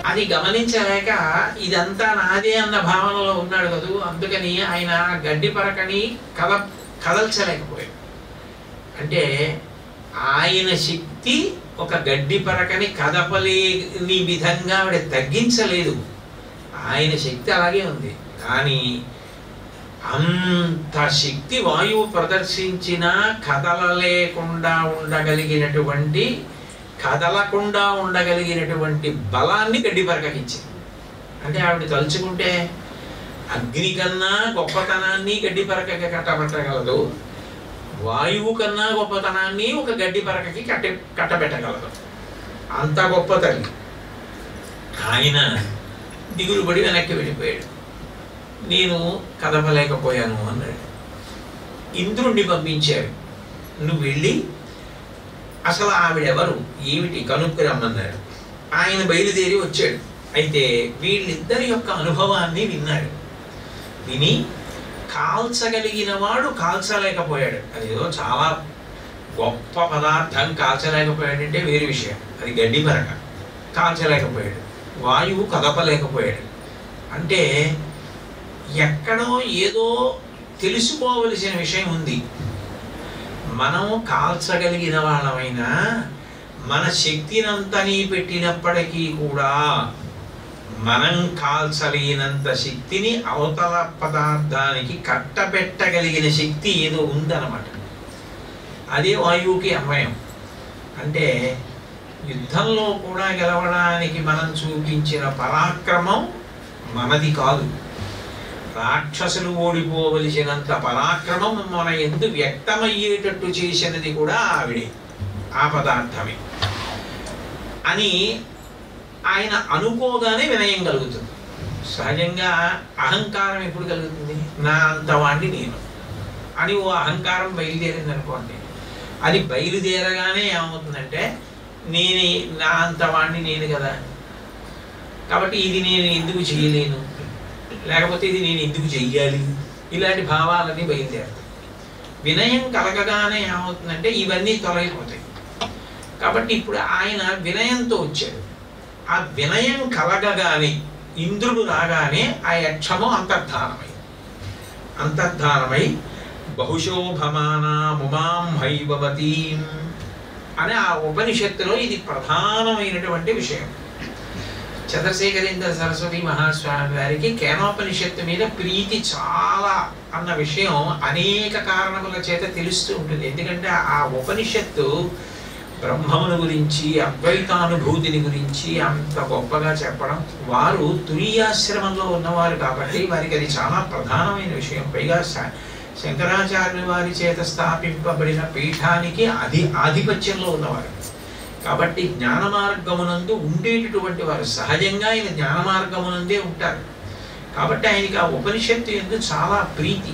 అది గమనించలేక ఇదంతా నాదే అన్న భావనలో ఉన్నాడు కదూ. అందుకని ఆయన గడ్డి పరకని కదల్చలేకపోయాడు. అంటే ఆయన శక్తి ఒక గడ్డి పరకని కదపలేని విధంగా ఆవిడ తగ్గించలేదు. ఆయన శక్తి అలాగే ఉంది. కానీ అంత శక్తి వాయువు ప్రదర్శించినా కదలకుండా ఉండగలిగినటువంటి బలాన్ని గడ్డి పరకకిచ్చింది. అంటే ఆవిడ తలుచుకుంటే అగ్ని కన్నా గొప్పతనాన్ని గడ్డి పరకకి కట్టబెట్టగలదు, వాయువు కన్నా గొప్పతనాన్ని ఒక గడ్డి పరకకి కట్టబెట్టగలదు. అంత గొప్ప తల్లి. ఆయన దిగులు పడి వెనక్కి వెళ్ళిపోయాడు. నేను కదపలేకపోయాను అన్నాడు. ఇంద్రుణ్ణి పంపించారు, నువ్వు వెళ్ళి అసలు ఆవిడెవరు ఏమిటి కనుక్కురమ్మన్నాడు. ఆయన బయలుదేరి వచ్చాడు. అయితే వీళ్ళిద్దరి యొక్క అనుభవాన్ని విన్నాడు. విని కాల్చగలిగిన వాడు కాల్చలేకపోయాడు. అదేదో చాలా గొప్ప పదార్థం కాల్చలేకపోయాడంటే వేరే విషయం, అది గడ్డి పరక. కాల్చలేకపోయాడు. వాయువు కదపలేకపోయాడు. అంటే ఎక్కడో ఏదో తెలుసుకోవలసిన విషయం ఉంది. మనం కాల్చగలిగిన వాళ్ళమైనా మన శక్తినంతని పెట్టినప్పటికీ కూడా మనం కాల్చలేనంత శక్తిని అవతల పదార్థానికి కట్టబెట్టగలిగిన శక్తి ఏదో ఉందన్నమాట. అదే వాయువుకి అన్వయం. అంటే యుద్ధంలో కూడా గెలవడానికి మనం చూపించిన పరాక్రమం మనది కాదు. రాక్షసులు ఓడిపోవలసినంత పరాక్రమం మన ఎందు వ్యక్తమయ్యేటట్టు చేసినది కూడా ఆవిడే, ఆ పదార్థమే అని ఆయన అనుకోగానే వినయం కలుగుతుంది. సహజంగా అహంకారం ఎప్పుడు కలుగుతుంది? నా అంతవాణ్ణి నేను అని ఓ అహంకారం బయలుదేరింది అనుకోండి. అది బయలుదేరగానే ఏమవుతుందంటే నేనే నా అంతవాణ్ణి నేను కదా, కాబట్టి ఇది నేను ఎందుకు చేయలేను, లేకపోతే ఇది నేను ఎందుకు చెయ్యాలి, ఇలాంటి భావాలన్నీ బయలుదేరుతాయి. వినయం కలగగానే ఏమవుతుందంటే ఇవన్నీ తొలగిపోతాయి. కాబట్టి ఇప్పుడు ఆయన వినయంతో వచ్చాడు. ఆ వినయం కలగగానే ఇంద్రుడు రాగానే ఆ యక్షము అంతర్ధానమై బహుశోభమానాముమాం హైవవతీం అనే ఆ ఉపనిషత్తులో ఇది ప్రధానమైనటువంటి విషయం. చంద్రశేఖరేంద్ర సరస్వతి మహాస్వామి వారికి కేనోపనిషత్తు మీద ప్రీతి చాలా అన్న విషయం అనేక కారణముల చేత తెలుస్తూ ఉంటుంది. ఎందుకంటే ఆ ఉపనిషత్తు బ్రహ్మమును గురించి, అద్వైతానుభూతిని గురించి అంత గొప్పగా చెప్పడం. వారు తురీయాశ్రమంలో ఉన్నవారు కాబట్టి వారికి అది చాలా ప్రధానమైన విషయం. పైగా శంకరాచార్యుల వారి చేత స్థాపింపబడిన పీఠానికి ఆధిపత్యంలో ఉన్నవారు కాబట్టి జ్ఞాన మార్గమునందు ఉండేటటువంటి వారు. సహజంగా ఆయన జ్ఞాన మార్గమునందే ఉంటారు కాబట్టి ఆయనకి ఆ ఉపనిషత్తు యందు చాలా ప్రీతి.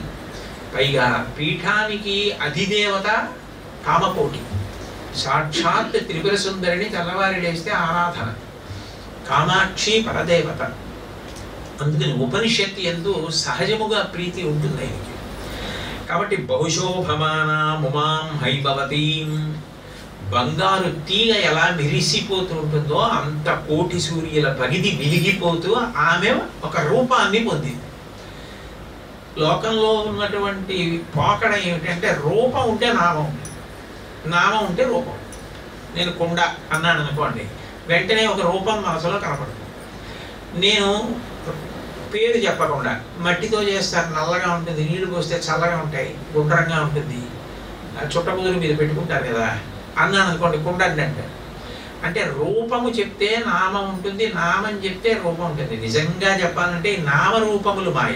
పైగా పీఠానికి అధిదేవత కామకోటి, సాక్షాత్ త్రిపుర సుందరిని తెల్లవారి లేస్తే ఆరాధన, కామాక్షి పరదేవత. అందుకని ఉపనిషత్తు యందు సహజముగా ప్రీతి ఉంటుంది ఆయనకి. కాబట్టి బహుశోభమానాముమాం హైభవతీం, బంగారు తీగ ఎలా మెరిసిపోతూ ఉంటుందో అంత కోటి సూర్యుల పరిధి వెలిగిపోతూ ఆమె ఒక రూపాన్ని పొందింది. లోకంలో ఉన్నటువంటి పోకడ ఏమిటంటే రూపం ఉంటే నామం ఉంటుంది, నామం ఉంటే రూపం. నేను కుండ అన్నాను అనుకోండి, వెంటనే ఒక రూపం మనసులో కనపడుతుంది. నేను పేరు చెప్పకుండా మట్టితో చేస్తారు, నల్లగా ఉంటుంది, నీళ్లు పోస్తే చల్లగా ఉంటాయి, గుండ్రంగా ఉంటుంది, చుట్టముదురు మీద పెట్టుకుంటారు కదా అన్నాను అనుకోండి, కుండ అంటే రూపము చెప్తే నామం ఉంటుంది, నామం చెప్తే రూపం ఉంటుంది. నిజంగా చెప్పాలంటే నామరూపములు మాయ.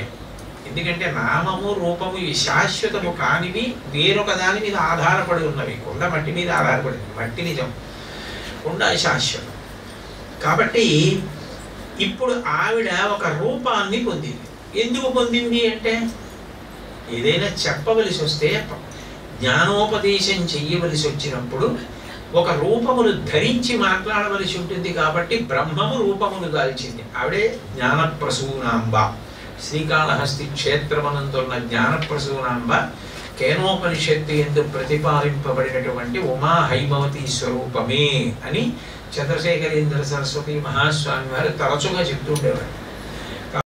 ఎందుకంటే నామము రూపము ఇవి శాశ్వతము కానివి, వేరొక దాని మీద ఆధారపడి ఉన్నవి. కుండ మట్టి మీద ఆధారపడింది, మట్టి నిజం, కుండ శాశ్వతం. కాబట్టి ఇప్పుడు ఆవిడ ఒక రూపాన్ని పొందింది. ఎందుకు పొందింది అంటే ఏదైనా చెప్పవలసి వస్తే, జ్ఞానోపదేశం చెయ్యవలసి వచ్చినప్పుడు ఒక రూపమును ధరించి మాట్లాడవలసి ఉంటుంది. కాబట్టి బ్రహ్మము రూపమును దాల్చింది. ఆవిడే జ్ఞానప్రసూనాంబ. శ్రీకాళహస్తి క్షేత్రమనందున్న జ్ఞానప్రసూనాంబ కేనోపనిషత్తు యందు ప్రతిపాదింపబడినటువంటి ఉమా హైమవతి స్వరూపమే అని చంద్రశేఖరేంద్ర సరస్వతి మహాస్వామి వారు తరచుగా చెప్తూ ఉండేవారు.